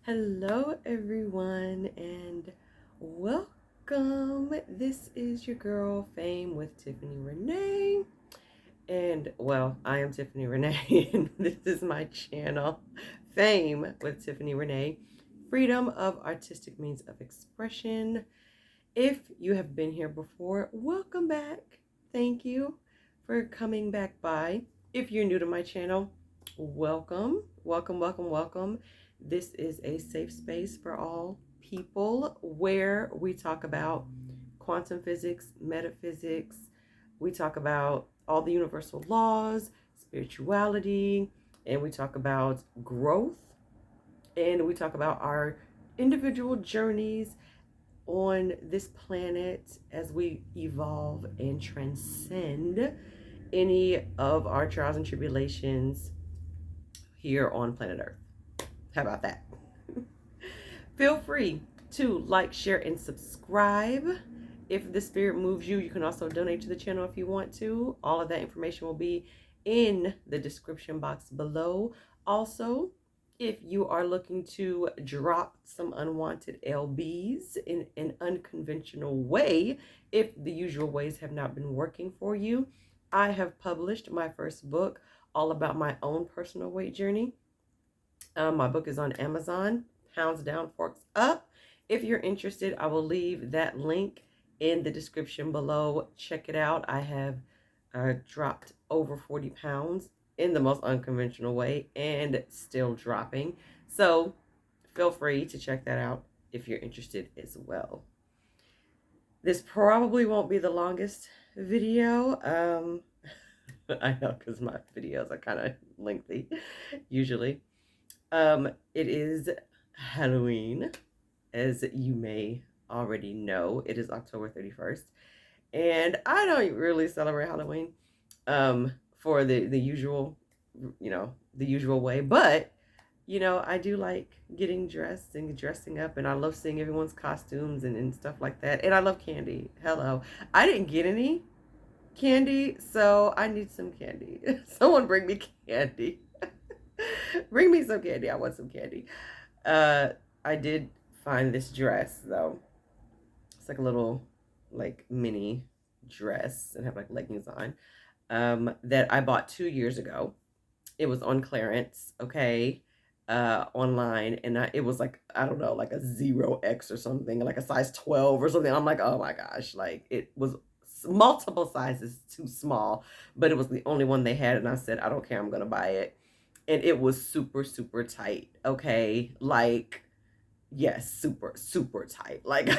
Hello, everyone, and welcome. This is your girl, Fame, with Tiffany Renee. And, well, I am Tiffany Renee, and this is my channel, Fame with Tiffany Renee. Freedom of artistic means of expression. If you have been here before, welcome back. Thank you for coming back by. If you're new to my channel, welcome, welcome, welcome, welcome. This is a safe space for all people where we talk about quantum physics, metaphysics. We talk about all the universal laws, spirituality, and we talk about growth, and we talk about our individual journeys on this planet as we evolve and transcend any of our trials and tribulations here on planet Earth. How about that? Feel free to like, share, and subscribe. If the spirit moves you, you can also donate to the channel if you want to. All of that information will be in the description box below. Also, if you are looking to drop some unwanted LBs in an unconventional way, if the usual ways have not been working for you, I have published my first book all about my own personal weight journey. My book is on Amazon, Pounds Down, Forks Up. If you're interested, I will leave that link in the description below. Check it out. I have dropped over 40 pounds in the most unconventional way and still dropping. So feel free to check that out if you're interested as well. This probably won't be the longest video. I know, because my videos are kind of lengthy usually. It is Halloween, as you may already know. It is October 31st, and I don't really celebrate Halloween for the usual, the usual way, but I do like getting dressed and dressing up, and I love seeing everyone's costumes and stuff like that. And I love candy. Hello. I didn't get any candy, so I need some candy. Someone bring me candy. Bring me some candy. I want some candy. I did find this dress though. It's like a little like mini dress and have like leggings on. That I bought 2 years ago. It was on clearance, okay, online, and it was like, I don't know, like a 0X or something, like a size 12 or something. I'm like, oh my gosh, like it was multiple sizes too small, but it was the only one they had, and I said, I don't care, I'm gonna buy it. And it was super, super tight, okay, like, yes, super, super tight, like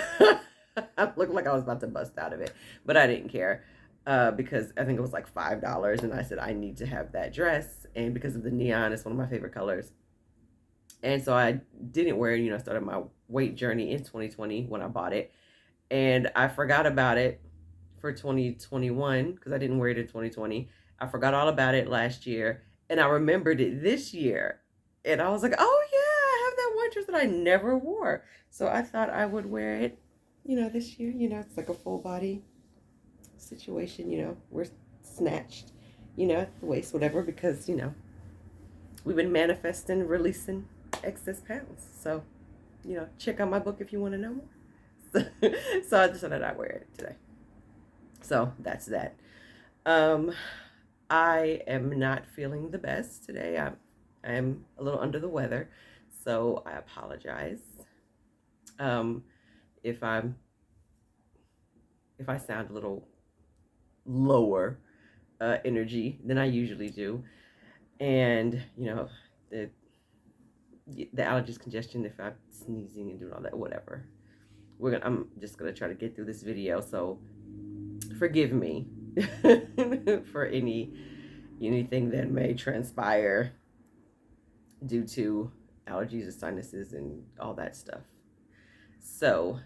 I looked like I was about to bust out of it, but I didn't care. Because I think it was like $5, and I said I need to have that dress, and because of the neon, it's one of my favorite colors. And so I didn't wear it. I started my weight journey in 2020 when I bought it, and I forgot about it for 2021 because I didn't wear it in 2020. I forgot all about it last year, and I remembered it this year, and I was like, oh yeah, I have that one dress that I never wore, so I thought I would wear it, this year. It's like a full body situation. We're snatched, at the waist, whatever, because we've been manifesting, releasing excess pounds. So check out my book if you want to know more. So I decided I'd wear it today. So that's that. I am not feeling the best today. I am a little under the weather, so I apologize if I sound a little lower energy than I usually do. And the allergies, congestion, if I'm sneezing and doing all that, whatever. I'm just gonna try to get through this video, so forgive me for anything that may transpire due to allergies or sinuses and all that stuff. So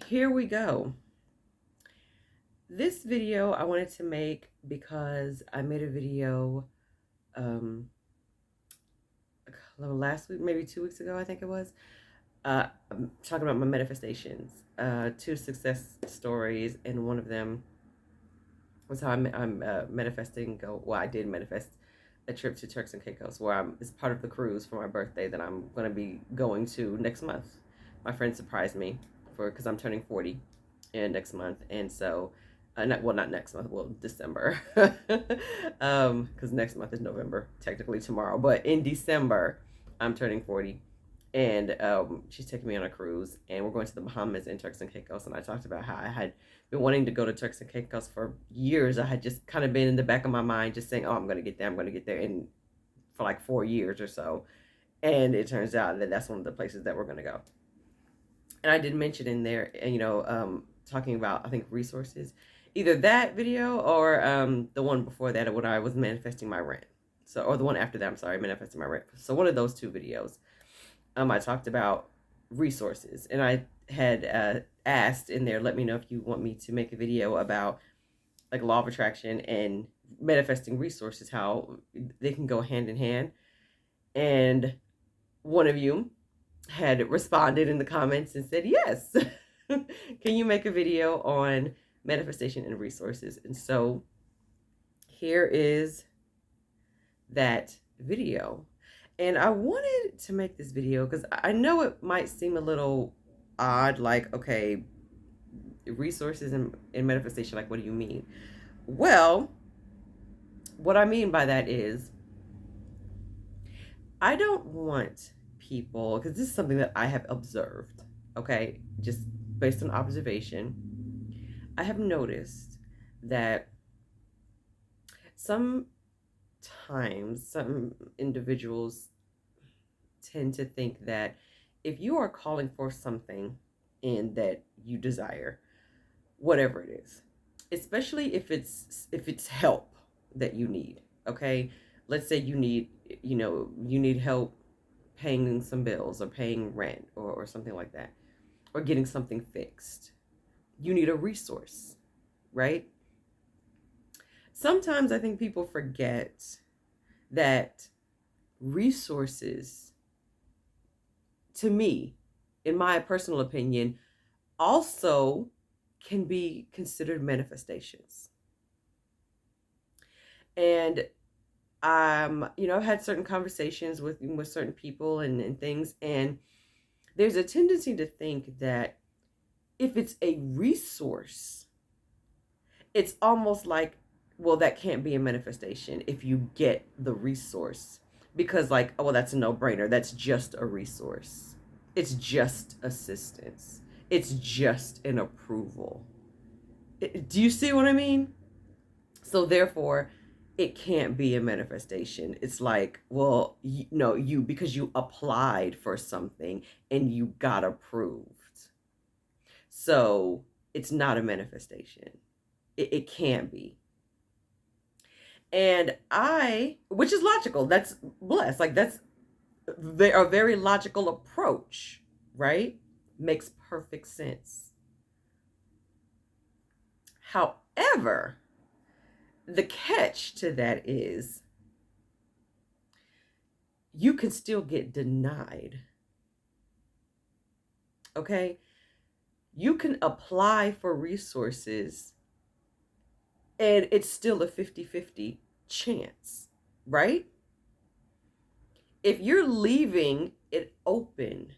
here we go. This video I wanted to make because I made a video last week, maybe 2 weeks ago, I think it was, I'm talking about my manifestations, 2 success stories, and one of them was how I'm manifesting. Well, I did manifest a trip to Turks and Caicos where it's part of the cruise for my birthday that I'm going to be going to next month. My friend surprised me because I'm turning 40 in next month, and so not next month, well, December, because next month is November, technically tomorrow, but in December I'm turning 40, and she's taking me on a cruise, and we're going to the Bahamas and Turks and Caicos. And I talked about how I had been wanting to go to Turks and Caicos for years. I had just kind of been in the back of my mind, just saying, "Oh, I'm going to get there. I'm going to get there," and for like 4 years or so. And it turns out that that's one of the places that we're going to go. And I did mention in there, talking about, I think, resources, either that video or the one before that when I was manifesting my rent. So, or the one after that, I'm sorry, manifesting my rent. So one of those two videos, I talked about resources, and I had asked in there, let me know if you want me to make a video about like law of attraction and manifesting resources, how they can go hand in hand. And one of you had responded in the comments and said, yes, can you make a video on manifestation and resources? And so here is that video. And I wanted to make this video because I know it might seem a little odd, like, okay, resources and manifestation, like, what do you mean? Well, what I mean by that is I don't want people, because this is something that I have observed, okay, just based on observation. I have noticed that sometimes some individuals tend to think that if you are calling for something and that you desire, whatever it is, especially if it's help that you need, okay, let's say you need help paying some bills or paying rent or something like that, or getting something fixed, you need a resource, right? Sometimes I think people forget that resources, to me, in my personal opinion, also can be considered manifestations. And I've had certain conversations with certain people and things, and there's a tendency to think that if it's a resource, it's almost like, well, that can't be a manifestation if you get the resource, because like, oh, well, that's a no-brainer. That's just a resource. It's just assistance. It's just an approval. Do you see what I mean? So therefore, it can't be a manifestation. It's like, well, no, because you applied for something and you got approved. So it's not a manifestation. It can't be. And which is logical, that's blessed. Like, that's a very logical approach, right? Makes perfect sense. However, the catch to that is you can still get denied. Okay? You can apply for resources and it's still a 50-50 chance, right? If you're leaving it open,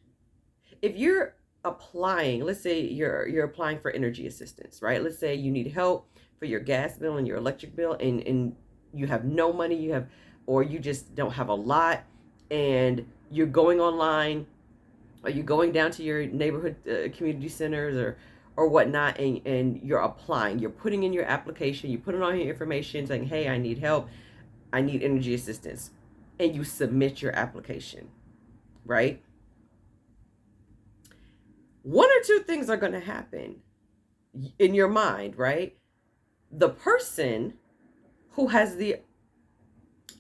if you're applying, let's say you're applying for energy assistance, right? Let's say you need help for your gas bill and your electric bill, and you have no money, or you just don't have a lot, and you're going online, or you're going down to your neighborhood community centers or whatnot, and you're applying, you're putting in your application, you put in all your information saying, hey, I need help, I need energy assistance, and you submit your application, right? One or two things are going to happen in your mind, right? The person who has the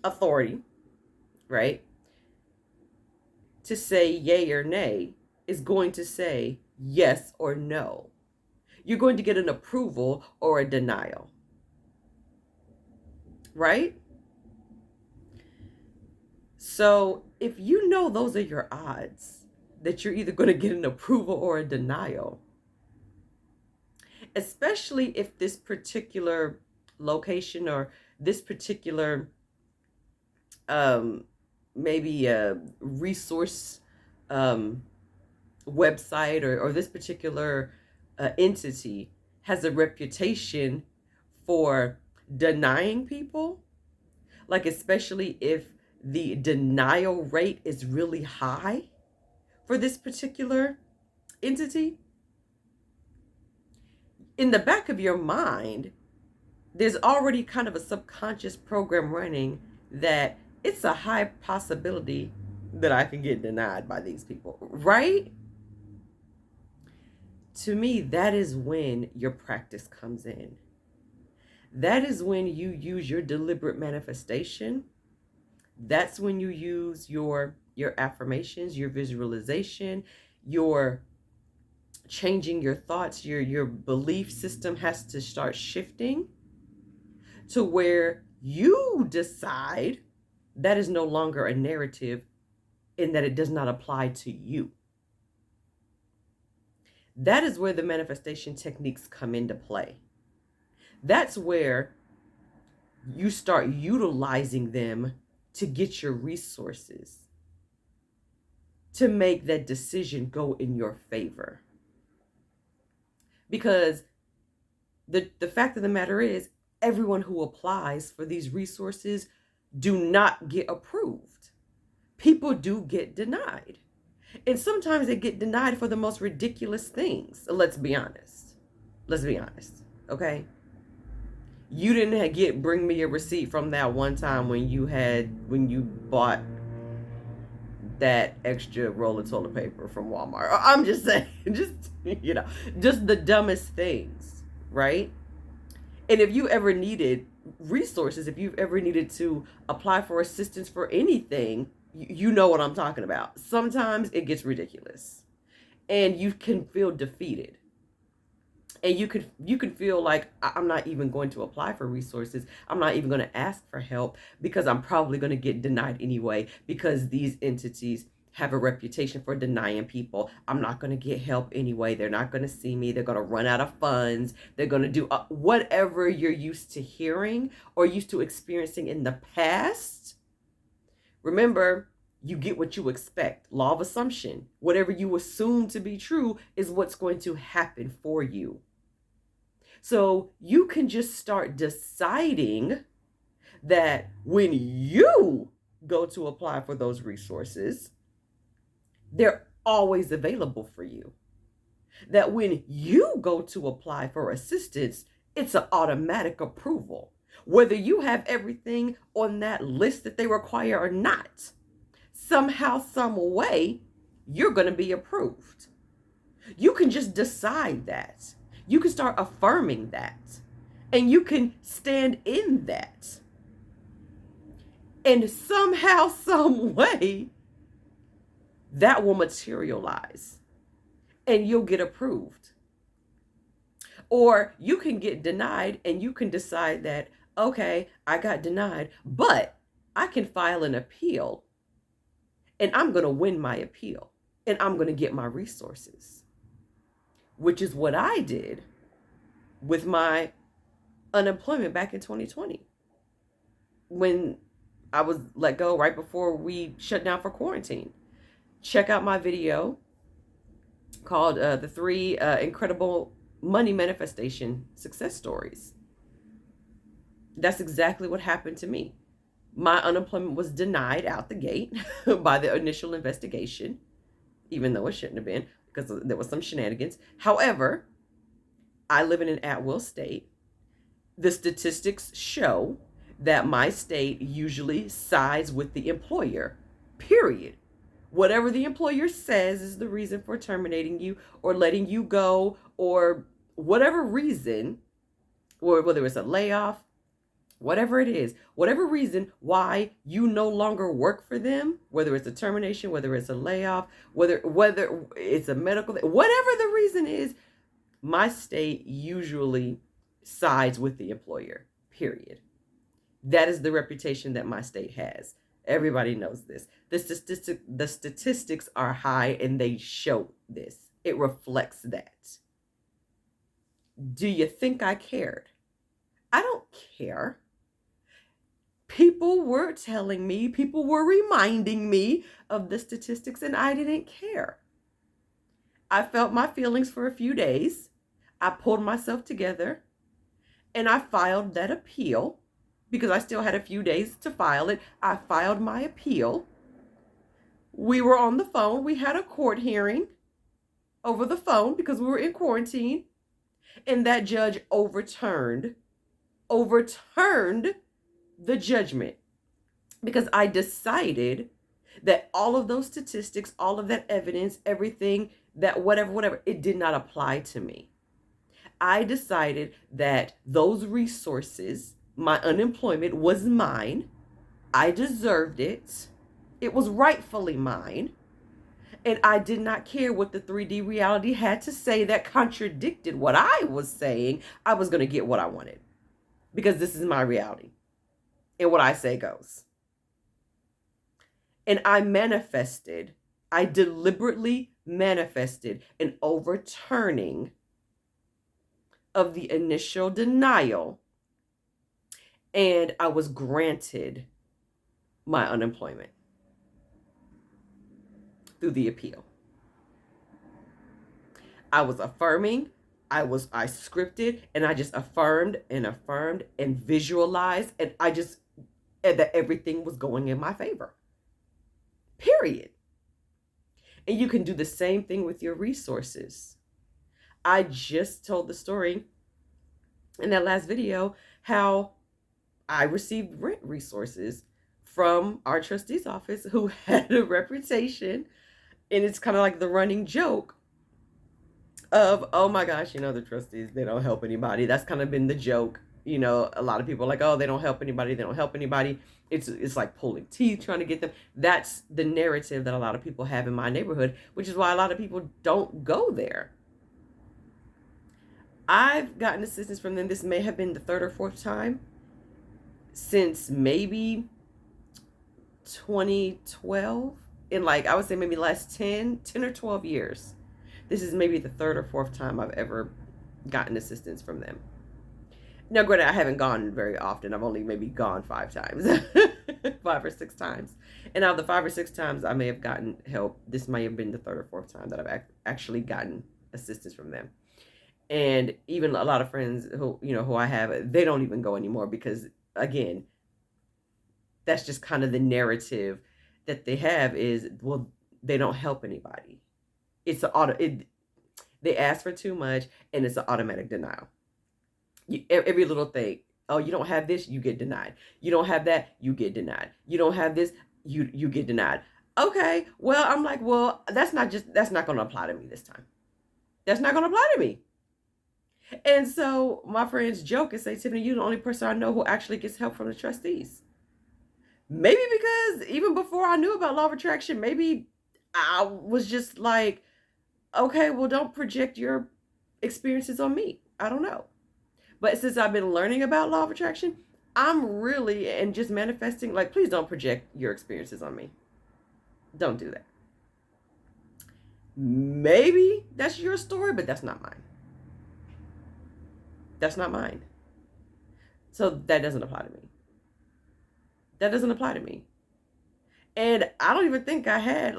authority, right, to say yay or nay is going to say yes or no. You're going to get an approval or a denial, right? So if you know those are your odds, that you're either going to get an approval or a denial, especially if this particular location or this particular um, maybe a resource um, website or this particular entity has a reputation for denying people, like especially if the denial rate is really high for this particular entity, in the back of your mind, there's already kind of a subconscious program running that it's a high possibility that I can get denied by these people, right? To me, that is when your practice comes in. That is when you use your deliberate manifestation. That's when you use your affirmations, your visualization, your changing your thoughts, your belief system has to start shifting to where you decide that is no longer a narrative and that it does not apply to you. That is where the manifestation techniques come into play. That's where you start utilizing them to get your resources, to make that decision go in your favor. Because the fact of the matter is, everyone who applies for these resources do not get approved. People do get denied. And sometimes they get denied for the most ridiculous things. Let's be honest. Let's be honest. Okay? You didn't bring me a receipt from that one time when you bought that extra roll of toilet paper from Walmart. I'm just saying, just the dumbest things, right? And if you ever needed resources, if you've ever needed to apply for assistance for anything, you know what I'm talking about. Sometimes it gets ridiculous and you can feel defeated. And you can feel like I'm not even going to apply for resources. I'm not even going to ask for help because I'm probably going to get denied anyway, because these entities have a reputation for denying people. I'm not going to get help anyway. They're not going to see me. They're going to run out of funds. They're going to do whatever you're used to hearing or used to experiencing in the past. Remember, you get what you expect. Law of assumption. Whatever you assume to be true is what's going to happen for you. So you can just start deciding that when you go to apply for those resources, they're always available for you. That when you go to apply for assistance, it's an automatic approval. Whether you have everything on that list that they require or not, somehow, some way, you're going to be approved. You can just decide that. You can start affirming that. And you can stand in that. And somehow, some way, that will materialize. And you'll get approved. Or you can get denied and you can decide that, okay, I got denied, but I can file an appeal. And I'm going to win my appeal. And I'm going to get my resources. Which is what I did with my unemployment back in 2020. When I was let go right before we shut down for quarantine. Check out my video called The 3 Incredible Money Manifestation Success Stories. That's exactly what happened to me. My unemployment was denied out the gate by the initial investigation, even though it shouldn't have been, because there was some shenanigans. However, I live in an at-will state. The statistics show that my state usually sides with the employer, period. Whatever the employer says is the reason for terminating you or letting you go, or whatever reason, or whether it's a layoff, whatever it is, whatever reason why you no longer work for them, whether it's a termination, whether it's a layoff, whether it's a medical, whatever the reason is, my state usually sides with the employer, period. That is the reputation that my state has. Everybody knows this. The statistics are high and they show this. It reflects that. Do you think I cared? I don't care. People were telling me, people were reminding me of the statistics, and I didn't care. I felt my feelings for a few days. I pulled myself together and I filed that appeal because I still had a few days to file it. I filed my appeal. We were on the phone. We had a court hearing over the phone because we were in quarantine. And that judge overturned the judgment because I decided that all of those statistics, all of that evidence, everything that whatever, it did not apply to me. I decided that those resources, my unemployment was mine. I deserved it. It was rightfully mine. And I did not care what the 3D reality had to say that contradicted what I was saying. I was going to get what I wanted because this is my reality. And what I say goes. And I deliberately manifested an overturning of the initial denial. And I was granted my unemployment through the appeal. I was affirming, I scripted, and I just affirmed and visualized, and that everything was going in my favor. Period. And you can do the same thing with your resources. I just told the story in that last video how I received rent resources from our trustee's office who had a reputation, and it's kind of like the running joke of, oh my gosh, the trustees, they don't help anybody. That's kind of been the joke. A lot of people are like, oh, they don't help anybody. They don't help anybody. It's like pulling teeth trying to get them. That's the narrative that a lot of people have in my neighborhood, which is why a lot of people don't go there. I've gotten assistance from them. This may have been the third or fourth time since maybe 2012. In I would say maybe last 10 or 12 years. This is maybe the third or fourth time I've ever gotten assistance from them. Now, granted, I haven't gone very often. I've only maybe gone 5 times, 5 or 6 times. And out of the 5 or 6 times I may have gotten help, this may have been the third or fourth time that I've actually gotten assistance from them. And even a lot of friends who I have, they don't even go anymore because, again, that's just kind of the narrative that they have is, well, they don't help anybody. They ask for too much, and it's an automatic denial. Every little thing. Oh, you don't have this, you get denied. You don't have that, you get denied. You don't have this, you get denied. Okay, well, I'm like, well, that's not going to apply to me this time. That's not going to apply to me. And so my friends joke and say, Tiffany, you're the only person I know who actually gets help from the trustees. Maybe because even before I knew about law of attraction, maybe I was just like, okay, well, don't project your experiences on me. I don't know. But since I've been learning about law of attraction, I'm really, and just manifesting, please don't project your experiences on me. Don't do that. Maybe that's your story, but that's not mine. That's not mine. So that doesn't apply to me. That doesn't apply to me. And I don't even think I had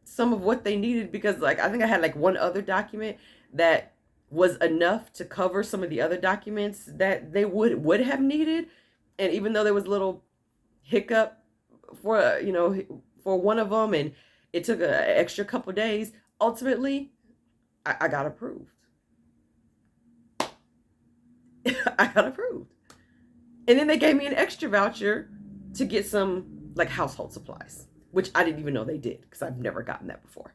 some of what they needed because I think I had one other document that was enough to cover some of the other documents that they would have needed. And even though there was a little hiccup for one of them, and it took an extra couple of days, ultimately I got approved. I got approved. And then they gave me an extra voucher to get some household supplies, which I didn't even know they did because I've never gotten that before.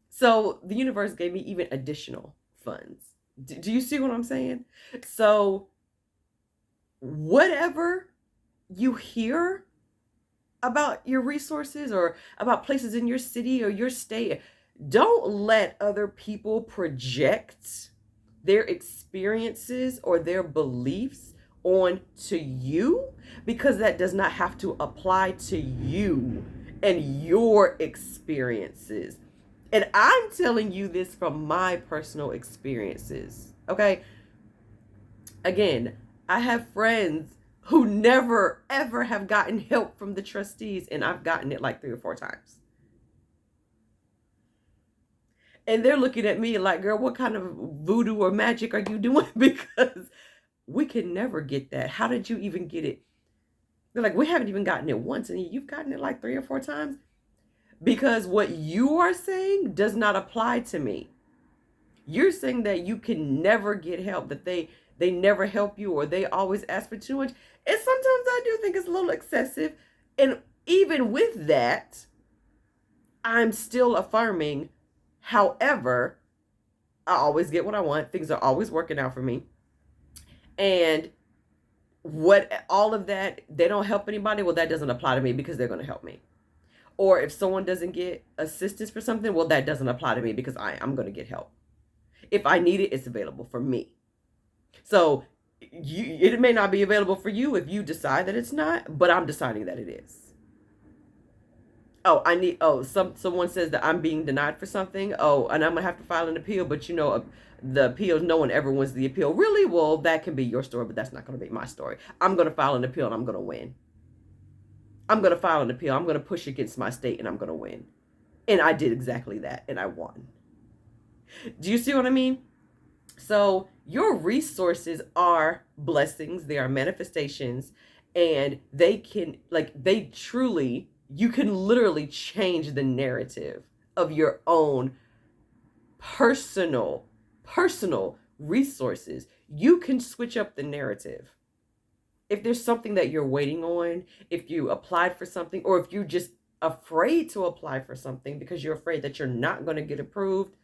So the universe gave me even additional funds. Do you see what I'm saying? So whatever you hear about your resources or about places in your city or your state, don't let other people project their experiences or their beliefs onto you, because that does not have to apply to you and your experiences. And I'm telling you this from my personal experiences. Okay. Again, I have friends who never ever have gotten help from the trustees, and I've gotten it like 3 or 4 times. And they're looking at me like, girl, what kind of voodoo or magic are you doing? Because we can never get that. How did you even get it? They're like, we haven't even gotten it once, and you've gotten it like 3 or 4 times. Because what you are saying does not apply to me. You're saying that you can never get help, that they never help you, or they always ask for too much. And sometimes I do think it's a little excessive. And even with that, I'm still affirming, however, I always get what I want. Things are always working out for me. And what all of that, they don't help anybody, well, that doesn't apply to me because they're going to help me. Or if someone doesn't get assistance for something, well, that doesn't apply to me because I'm going to get help. If I need it, it's available for me. So it may not be available for you if you decide that it's not, but I'm deciding that it is. Someone says that I'm being denied for something. Oh, and I'm going to have to file an appeal, but the appeals, no one ever wins the appeal. Really? Well, that can be your story, but that's not going to be my story. I'm going to file an appeal and I'm going to win. I'm going to file an appeal. I'm going to push against my state and I'm going to win. And I did exactly that and I won. Do you see what I mean? So your resources are blessings. They are manifestations, and you can literally change the narrative of your own personal resources. You can switch up the narrative. If there's something that you're waiting on, if you applied for something, or if you're just afraid to apply for something because you're afraid that you're not going to get approved,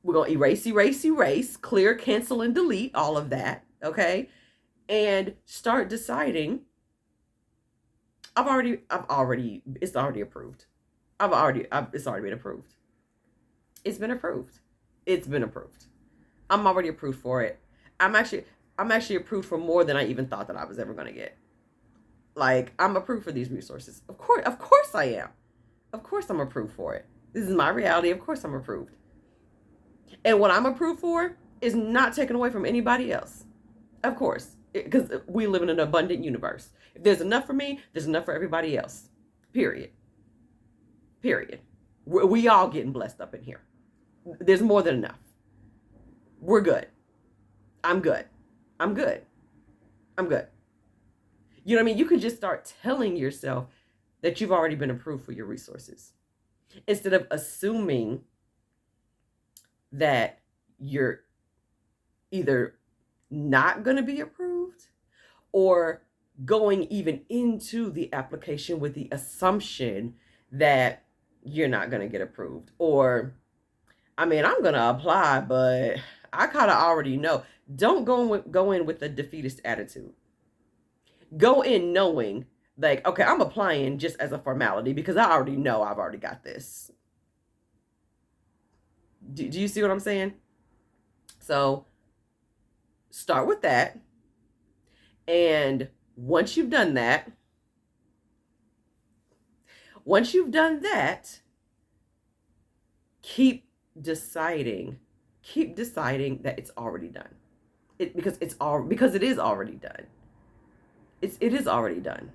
we're going to erase, clear, cancel, and delete all of that, okay? And start deciding, it's already approved. It's already been approved. It's been approved. It's been approved. I'm already approved for it. I'm actually approved for more than I even thought that I was ever going to get. Like, I'm approved for these resources. Of course I am. Of course I'm approved for it. This is my reality. Of course I'm approved. And what I'm approved for is not taken away from anybody else. Of course. Because we live in an abundant universe. If there's enough for me, there's enough for everybody else. Period. We all getting blessed up in here. There's more than enough. We're good. I'm good. I'm good. I'm good. You know what I mean? You can just start telling yourself that you've already been approved for your resources, instead of assuming that you're either not going to be approved or going even into the application with the assumption that you're not going to get approved. Or, I mean, I'm going to apply, but I kind of already know. Don't go in with a defeatist attitude. Go in knowing, like, okay, I'm applying just as a formality because I already know I've already got this. Do you see what I'm saying? So start with that. And once you've done that, keep deciding that it's already done. Because it is already done. It is already done.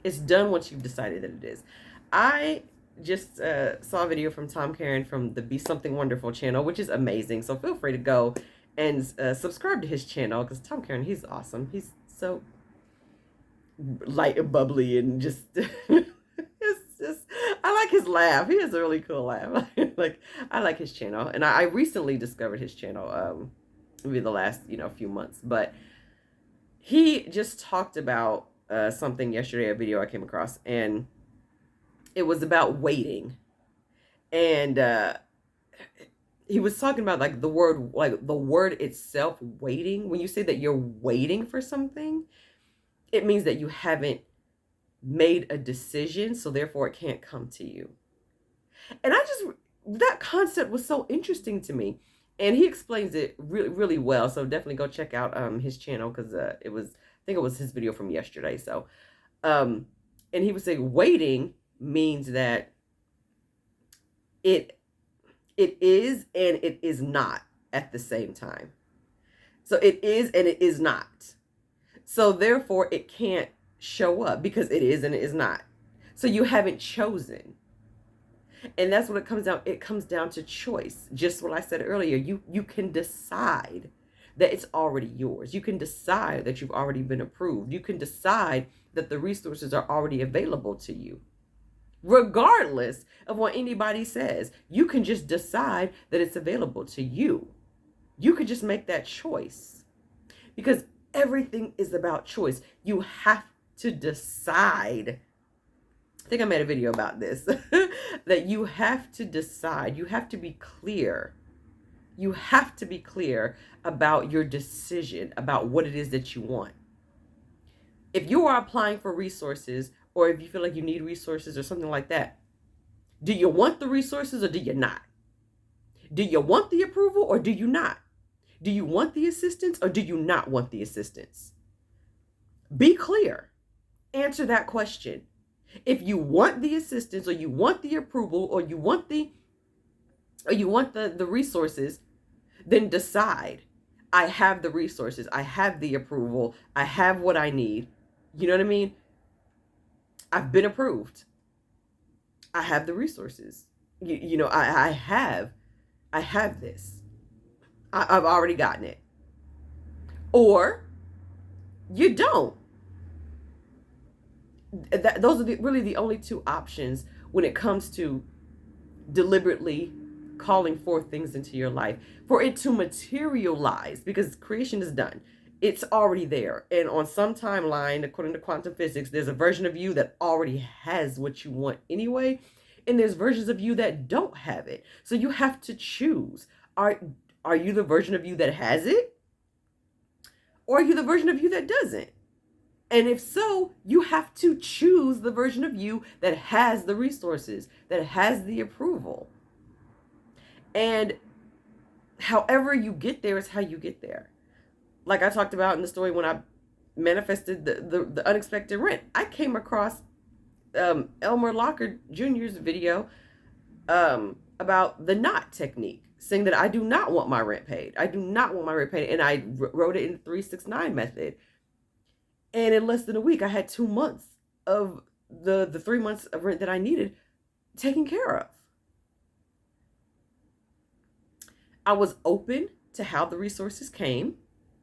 It's done once you've decided that it is. I just saw a video from Tom Caron from the Be Something Wonderful channel, which is amazing. So feel free to go and subscribe to his channel, because Tom Caron, he's awesome. He's so light and bubbly and just it's just, I like his laugh. He has a really cool laugh. I like his channel, and I recently discovered his channel maybe the last few months, but he just talked about something yesterday, a video I came across, and it was about waiting. And he was talking about the word itself, waiting. When you say that you're waiting for something, it means that you haven't made a decision, so therefore it can't come to you. And that concept was so interesting to me. And he explains it really, really well. So definitely go check out his channel, because I think it was his video from yesterday. So, and he would say waiting means that it is and it is not at the same time. So it is and it is not. So therefore, it can't show up because it is and it is not. So you haven't chosen. And that's what it comes down. It comes down to choice. Just what I said earlier. You can decide that it's already yours. You can decide that you've already been approved. You can decide that the resources are already available to you. Regardless of what anybody says, you can just decide that it's available to you. You could just make that choice, because everything is about choice. You have to decide. I think I made a video about this, that you have to decide. You have to be clear. You have to be clear about your decision, about what it is that you want. If you are applying for resources, or if you feel like you need resources or something like that, do you want the resources or do you not? Do you want the approval or do you not? Do you want the assistance or do you not want the assistance? Be clear. Answer that question. If you want the assistance or you want the approval or you want the resources, then decide. I have the resources. I have the approval. I have what I need. You know what I mean? I've been approved. I have the resources. I have this. I've already gotten it. Or you don't. Those are really the only two options when it comes to deliberately calling forth things into your life, for it to materialize, because creation is done. It's already there. And on some timeline, according to quantum physics, there's a version of you that already has what you want anyway. And there's versions of you that don't have it. So you have to choose. Are you the version of you that has it? Or are you the version of you that doesn't? And if so, you have to choose the version of you that has the resources, that has the approval. And however you get there is how you get there. Like I talked about in the story when I manifested the unexpected rent, I came across Elmer Locker Jr.'s video about the knot technique, saying that I do not want my rent paid. I do not want my rent paid. And I wrote it in the 369 method. And in less than a week, I had 2 months of the 3 months of rent that I needed taken care of. I was open to how the resources came.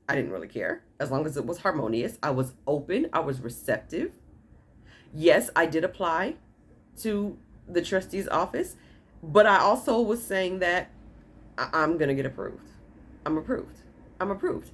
I didn't really care, as long as it was harmonious. I was open. I was receptive. Yes, I did apply to the trustee's office, but I also was saying that I'm going to get approved. I'm approved. I'm approved.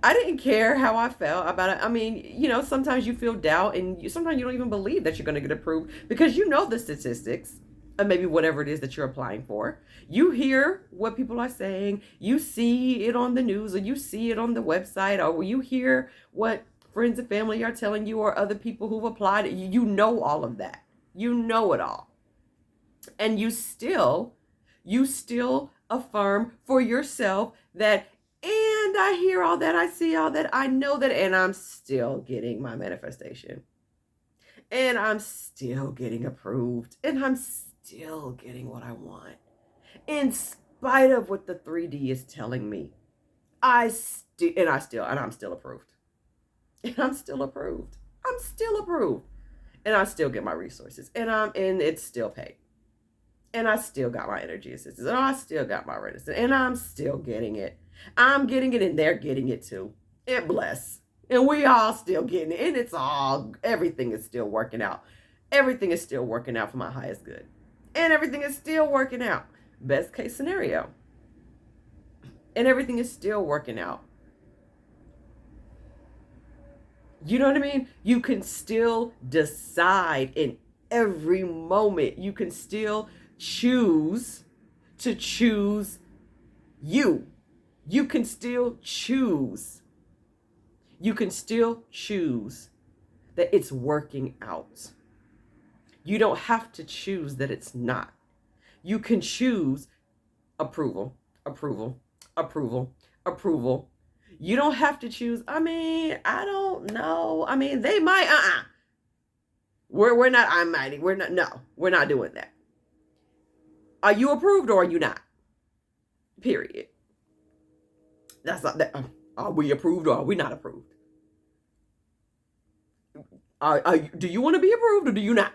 I didn't care how I felt about it. I mean, sometimes you feel doubt, and sometimes you don't even believe that you're going to get approved, because you know the statistics of maybe whatever it is that you're applying for. You hear what people are saying. You see it on the news, or you see it on the website, or you hear what friends and family are telling you, or other people who've applied. You know all of that. You know it all. And you still affirm for yourself that, and I hear all that, I see all that, I know that, and I'm still getting my manifestation. And I'm still getting approved. And I'm still getting what I want. In spite of what the 3D is telling me. I'm still approved. And I'm still approved. I'm still approved. And I still get my resources. And it's still paid. And I still got my energy assistance. And I still got my rent assistance. And I'm still getting it. I'm getting it, and they're getting it too. And bless. And we all still getting it. And everything is still working out. Everything is still working out for my highest good. And everything is still working out. Best case scenario. And everything is still working out. You know what I mean? You can still decide in every moment. You can still choose to choose you. You can still choose. You can still choose that it's working out. You don't have to choose that it's not. You can choose approval, approval, approval, approval. You don't have to choose, I don't know. They might, We're not, no, we're not doing that. Are you approved or are you not? Period. That's not that. Are we approved or are we not approved? Do you want to be approved or do you not?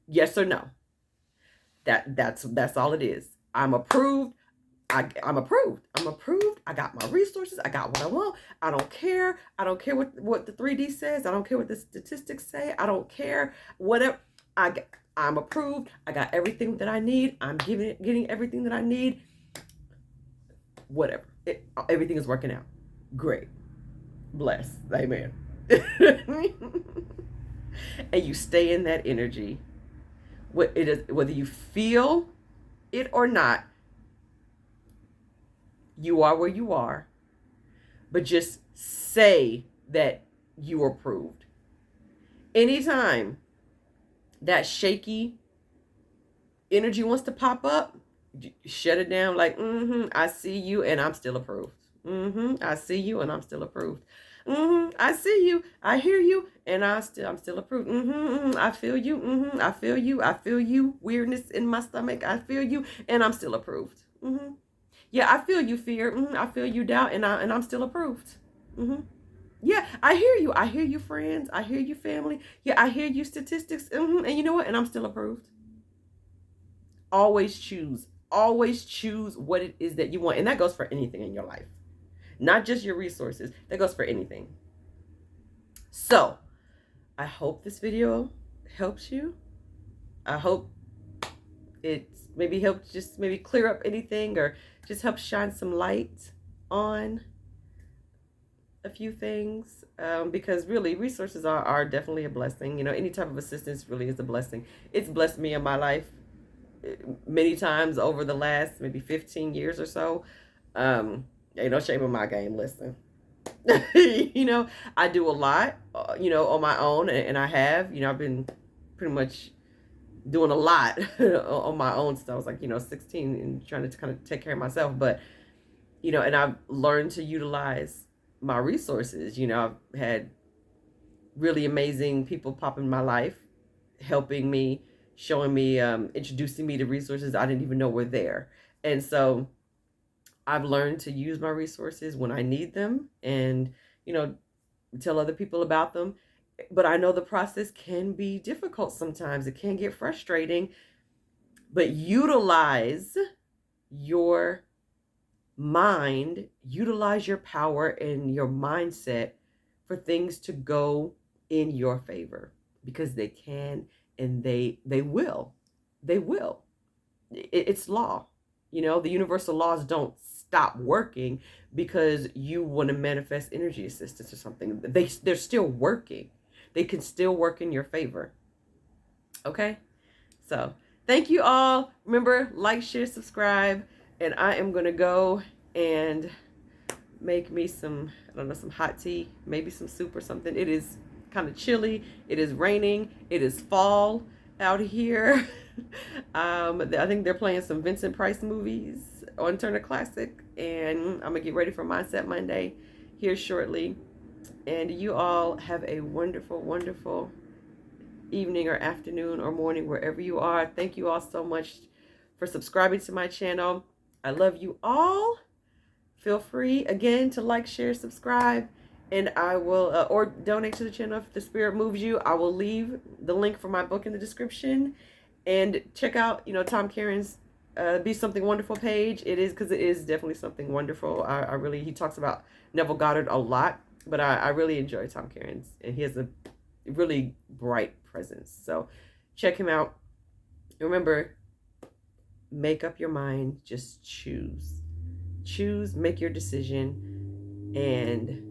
Yes or no? That's all it is. I'm approved. I'm approved. I'm approved. I got my resources. I got what I want. I don't care. I don't care what the 3D says. I don't care what the statistics say. I don't care. Whatever. I'm approved. I got everything that I need. I'm getting everything that I need. Whatever. Everything is working out. Great. Bless. Amen. And you stay in that energy. Whether you feel it or not, you are where you are. But just say that you are approved. Anytime that shaky energy wants to pop up, shut it down like, I see you and I'm still approved. I see you and I'm still approved. I see you, I hear you, and I'm still approved. I feel you. I feel you. I feel you. Weirdness in my stomach. I feel you, and I'm still approved. Yeah, I feel you, fear. I feel you, doubt, and I'm still approved. Yeah, I hear you. I hear you, friends. I hear you, family. Yeah, I hear you, statistics. And you know what? And I'm still approved. Always choose. Always choose what it is that you want, and that goes for anything in your life. Not just your resources. That goes for anything. So, I hope this video helps you. I hope it maybe helps just maybe clear up anything or just help shine some light on a few things. Because really, resources are definitely a blessing. You know, any type of assistance really is a blessing. It's blessed me in my life many times over the last maybe 15 years or so. Ain't no shame in my game. Listen, you know, I do a lot, you know, on my own, and I have, you know, I've been pretty much doing a lot on my own since I was like, you know, 16 and trying to kind of take care of myself. But, you know, and I've learned to utilize my resources. You know, I've had really amazing people pop in my life, helping me, showing me, introducing me to resources I didn't even know were there. And so I've learned to use my resources when I need them and, you know, tell other people about them. But I know the process can be difficult sometimes. It can get frustrating. But utilize your mind, utilize your power and your mindset for things to go in your favor, because they can and they will. They will. It's law. You know, the universal laws don't stop working because you want to manifest energy assistance or something. They're still working. They can still work in your favor. Okay? So, thank you all. Remember, like, share, subscribe. And I am going to go and make me some, I don't know, some hot tea, maybe some soup or something. It is kind of chilly. It is raining. It is fall out here. I think they're playing some Vincent Price movies on Turner Classic, and I'm gonna get ready for Mindset Monday here shortly. And you all have a wonderful, wonderful evening or afternoon or morning wherever you are. Thank you all so much for subscribing to my channel. I love you all. Feel free again to like, share, subscribe, and I will or donate to the channel if the spirit moves you. I will leave the link for my book in the description. And check out, you know, Tom Caron's Be Something Wonderful page. It is, because it is definitely something wonderful. I really, he talks about Neville Goddard a lot, but I really enjoy Tom Caron's, and he has a really bright presence. So check him out. Remember, make up your mind. Just choose. Choose, make your decision, and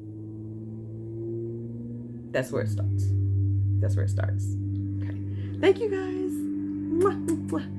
that's where it starts. That's where it starts. Okay. Thank you guys. Mwah, mwah.